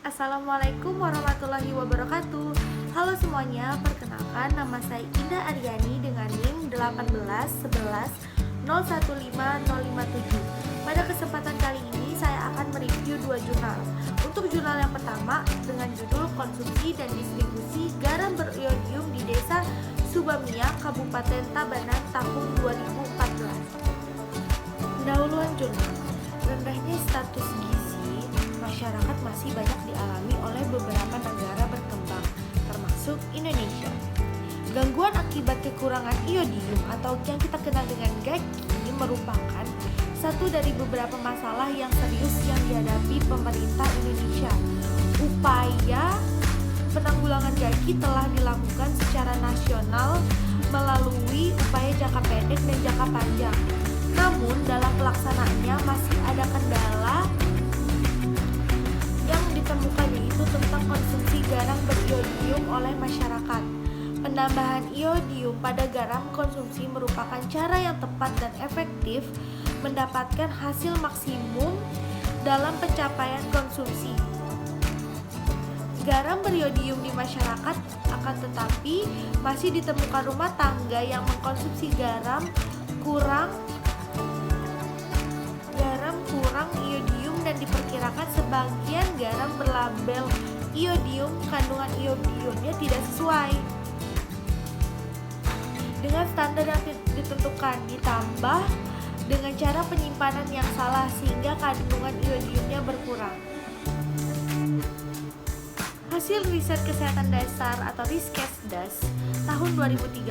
Assalamualaikum warahmatullahi wabarakatuh. Halo semuanya, perkenalkan nama saya Indah Aryani dengan NIM 181101557. Pada kesempatan kali ini saya akan mereview dua jurnal. Untuk jurnal yang pertama dengan judul Konsumsi dan Distribusi Garam Beriodium di Desa Subamia, Kabupaten Tabanan tahun 2014. Pendahuluan jurnal. Rendahnya status gizi masyarakat masih banyak dialami oleh beberapa negara berkembang, termasuk Indonesia. Gangguan akibat kekurangan iodium atau yang kita kenal dengan GAKI merupakan satu dari beberapa masalah yang serius yang dihadapi pemerintah Indonesia. Upaya penanggulangan GAKI telah dilakukan secara nasional melalui upaya jangka pendek dan jangka panjang. Namun dalam pelaksanaannya masih ada kendala yang ditemukan, yaitu tentang konsumsi garam beriodium oleh masyarakat. Penambahan iodium pada garam konsumsi merupakan cara yang tepat dan efektif mendapatkan hasil maksimum dalam pencapaian konsumsi garam beriodium di masyarakat. Akan tetapi masih ditemukan rumah tangga yang mengkonsumsi garam kurang iodium, dan diperkirakan sebagian garam berlabel iodium kandungan iodiumnya tidak sesuai dengan standar yang ditentukan, ditambah dengan cara penyimpanan yang salah sehingga kandungan iodiumnya berkurang. Hasil riset kesehatan dasar atau Riskesdas tahun 2013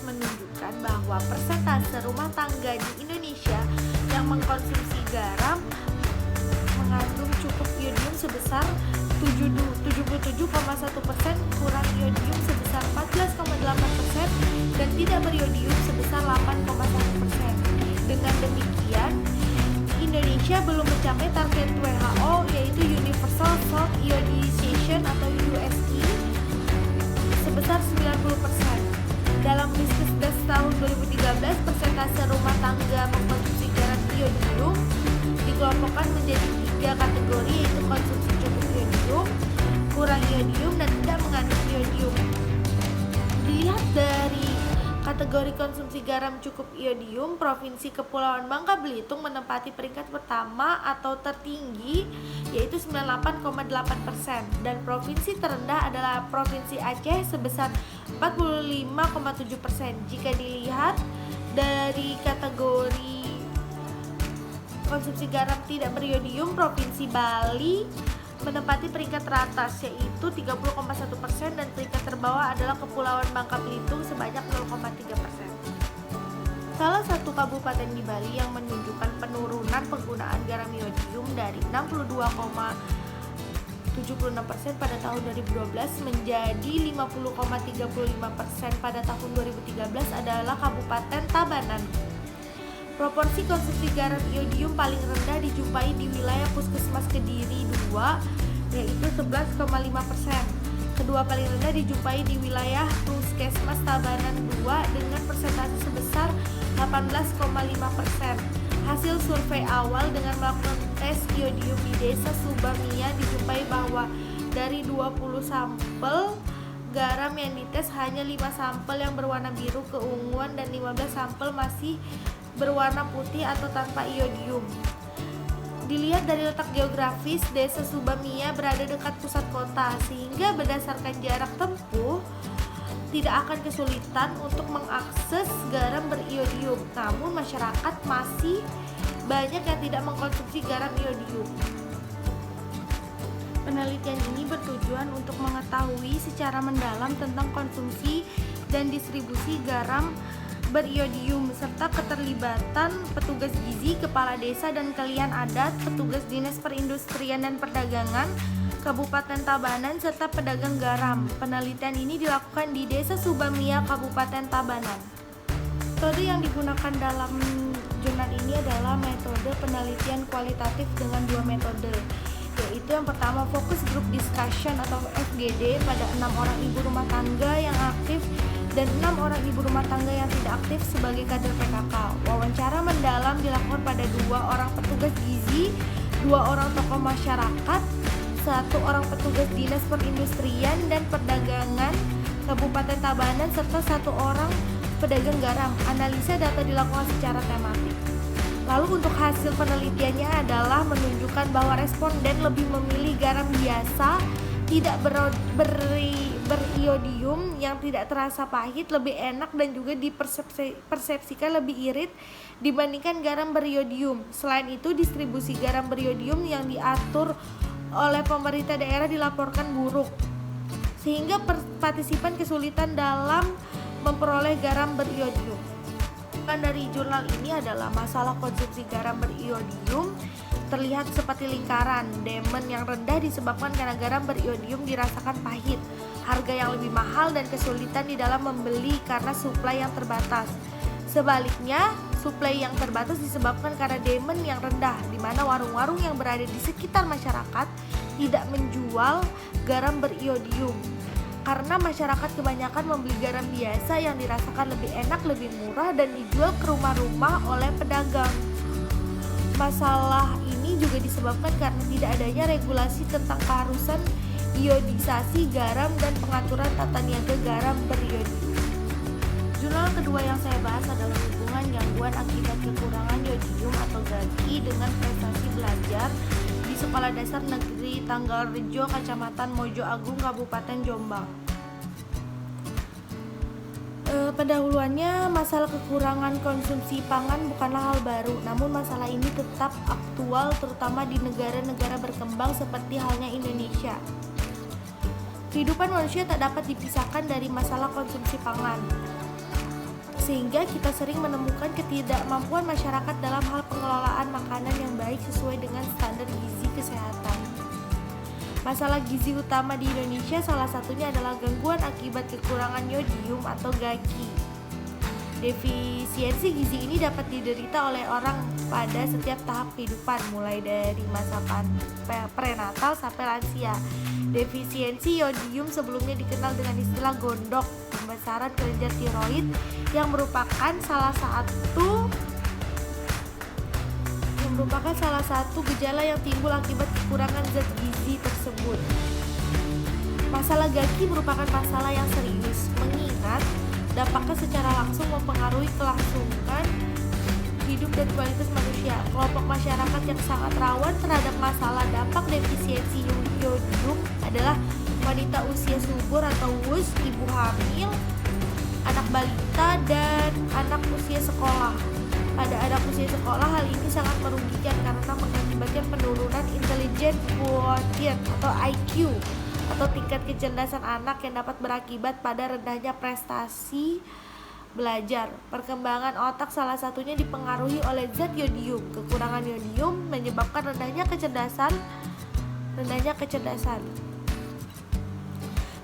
menunjukkan bahwa persentase rumah tangga di Indonesia yang mengkonsumsi garam mengandung cukup iodium sebesar 77,1%, kurang iodium sebesar 14,8%, dan tidak beriodium sebesar 8,1%. Dengan demikian, Indonesia belum mencapai target WHO, yaitu Universal Salt Iodization atau USI sebesar 90%. Dalam Riskesdas tahun 2013, persentase rumah tangga mengkonsumsi garam iodium dikelompokkan menjadi 3 kategori, yaitu konsumsi cukup iodium, kurang iodium, dan tidak mengandung iodium. Dilihat dari kategori konsumsi garam cukup iodium, Provinsi Kepulauan Bangka Belitung menempati peringkat pertama atau tertinggi, yaitu 98,8%, dan provinsi terendah adalah Provinsi Aceh sebesar 45,7%. Jika dilihat dari kategori konsumsi garam tidak beriodium, Provinsi Bali menempati peringkat teratas, yaitu 30,1%, dan peringkat terbawah adalah Kepulauan Bangka Belitung sebanyak 0,3%. Salah satu kabupaten di Bali yang menunjukkan penurunan penggunaan garam iodium dari 62,76% pada tahun 2012 menjadi 50,35% pada tahun 2013 adalah Kabupaten Tabanan. Proporsi konsumsi garam iodium paling rendah dijumpai di wilayah Puskesmas Kediri 2, yaitu 11,5%. Kedua paling rendah dijumpai di wilayah Puskesmas Tabanan 2 dengan persentase sebesar 18,5%. Hasil survei awal dengan melakukan tes iodium di Desa Subamia dijumpai bahwa dari 20 sampel garam yang dites, hanya 5 sampel yang berwarna biru keunguan dan 15 sampel masih berwarna putih atau tanpa iodium. Dilihat dari letak geografis, Desa Subamia berada dekat pusat kota, sehingga berdasarkan jarak tempuh tidak akan kesulitan untuk mengakses garam beriodium. Namun masyarakat masih banyak yang tidak mengkonsumsi garam iodium. Penelitian ini bertujuan untuk mengetahui secara mendalam tentang konsumsi dan distribusi garam beriodium serta keterlibatan petugas gizi, kepala desa dan kalian adat, petugas dinas perindustrian dan perdagangan Kabupaten Tabanan serta pedagang garam. Penelitian ini dilakukan di Desa Subamia, Kabupaten Tabanan. Metode yang digunakan dalam jurnal ini adalah metode penelitian kualitatif dengan 2 metode, yaitu yang pertama focus group discussion atau FGD pada 6 orang ibu rumah tangga yang aktif dan 6 orang ibu rumah tangga yang tidak aktif sebagai kader PKK. Wawancara mendalam dilakukan pada 2 orang petugas gizi, 2 orang tokoh masyarakat, satu orang petugas Dinas Perindustrian dan Perdagangan Kabupaten Tabanan serta satu orang pedagang garam. Analisa data dilakukan secara tematik. Lalu untuk hasil penelitiannya adalah menunjukkan bahwa responden lebih memilih garam biasa tidak beriodium yang tidak terasa pahit, lebih enak dan juga dipersepsikan lebih irit dibandingkan garam beriodium. Selain itu, distribusi garam beriodium yang diatur oleh pemerintah daerah dilaporkan buruk, sehingga partisipan kesulitan dalam memperoleh garam beriodium. Dari jurnal ini adalah masalah konsumsi garam beriodium terlihat seperti lingkaran. Demand yang rendah disebabkan karena garam beriodium dirasakan pahit, harga yang lebih mahal dan kesulitan di dalam membeli karena suplai yang terbatas. Sebaliknya, suplai yang terbatas disebabkan karena demand yang rendah, di mana warung-warung yang berada di sekitar masyarakat tidak menjual garam beriodium. Karena masyarakat kebanyakan membeli garam biasa yang dirasakan lebih enak, lebih murah, dan dijual ke rumah-rumah oleh pedagang. Masalah ini juga disebabkan karena tidak adanya regulasi tentang keharusan iodisasi garam dan pengaturan tata niaga garam beriodium. Jurnal kedua yang saya bahas adalah hubungan gangguan akibat kekurangan iodium atau GAGI dengan prestasi belajar di Sekolah Dasar Negeri Tanggalrejo, Kecamatan Mojo Agung, Kabupaten Jombang. Pendahuluannya, masalah kekurangan konsumsi pangan bukanlah hal baru, namun masalah ini tetap aktual terutama di negara-negara berkembang seperti halnya Indonesia. Kehidupan manusia tak dapat dipisahkan dari masalah konsumsi pangan, sehingga kita sering menemukan ketidakmampuan masyarakat dalam hal pengelolaan makanan yang baik sesuai dengan standar gizi kesehatan. Masalah gizi utama di Indonesia salah satunya adalah gangguan akibat kekurangan yodium atau GAGI. Defisiensi gizi ini dapat diderita oleh orang pada setiap tahap kehidupan, mulai dari masa prenatal sampai lansia. Defisiensi yodium sebelumnya dikenal dengan istilah gondok, pembesaran kelenjar tiroid, yang merupakan salah satu gejala yang timbul akibat kekurangan zat gizi tersebut. Masalah GAGI merupakan masalah yang serius, mengingat dampaknya secara langsung mempengaruhi kelangsungan hidup dan kualitas manusia. Kelompok masyarakat yang sangat rawan terhadap masalah dampak defisiensi yodium adalah wanita usia subur atau WUS, ibu hamil, anak balita, dan anak usia sekolah. Pada anak usia sekolah, hal ini sangat merugikan karena mengakibatkan penurunan intelligent quotient atau IQ atau tingkat kecerdasan anak yang dapat berakibat pada rendahnya prestasi belajar. Perkembangan otak salah satunya dipengaruhi oleh zat yodium. Kekurangan yodium menyebabkan rendahnya kecerdasan.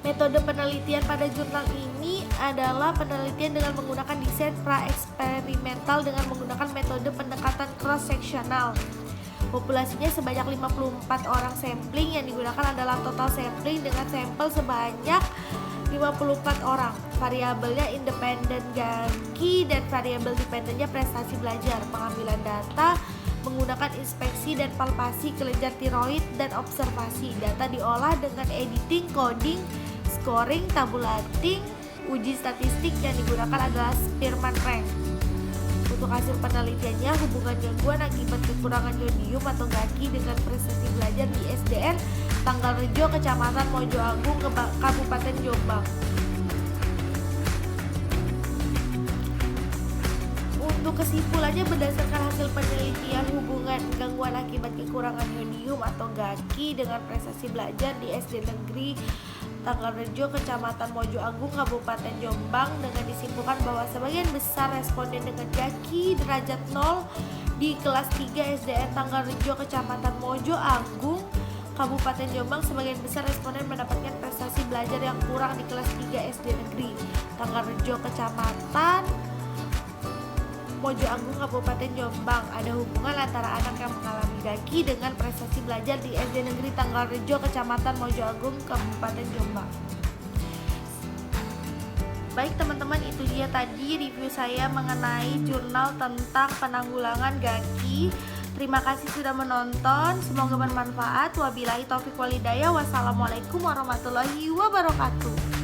Metode penelitian pada jurnal ini adalah penelitian dengan menggunakan desain pra-eksperimental dengan menggunakan metode pendekatan cross-sectional. Populasinya sebanyak 54 orang. Sampling yang digunakan adalah total sampling dengan sampel sebanyak 54 orang. Variabelnya independen GAGI dan variabel dependennya prestasi belajar. Pengambilan data menggunakan inspeksi dan palpasi kelenjar tiroid dan observasi. Data diolah dengan editing, coding, scoring, tabulating. Uji statistik yang digunakan adalah Spearman Rank. Untuk hasil penelitiannya, hubungan gangguan akibat kekurangan yodium atau GAGI dengan prestasi belajar di SDN Tanggalrejo, Kecamatan Mojo Agung, Kabupaten Jombang. Untuk kesimpulannya, berdasarkan hasil penelitian hubungan gangguan akibat kekurangan yodium atau GAGI dengan prestasi belajar di SD Negeri Tanggalrejo, Kecamatan Mojo Agung, Kabupaten Jombang, dengan disimpulkan bahwa sebagian besar responden dengan GAGI derajat 0 di kelas 3 SDN Tanggalrejo, Kecamatan Mojo Agung, Kabupaten Jombang, sebagian besar responden mendapatkan prestasi belajar yang kurang di kelas 3 SD Negeri Tanggalrejo, Kecamatan Mojo Agung, Kabupaten Jombang. Ada hubungan antara anak yang mengalami GAGI dengan prestasi belajar di SD Negeri Tanggalrejo, Kecamatan Mojo Agung, Kabupaten Jombang. Baik teman-teman, itu dia tadi review saya mengenai jurnal tentang penanggulangan GAGI. Terima kasih sudah menonton, semoga bermanfaat. Wabillahi taufiq walhidayah. Wassalamualaikum warahmatullahi wabarakatuh.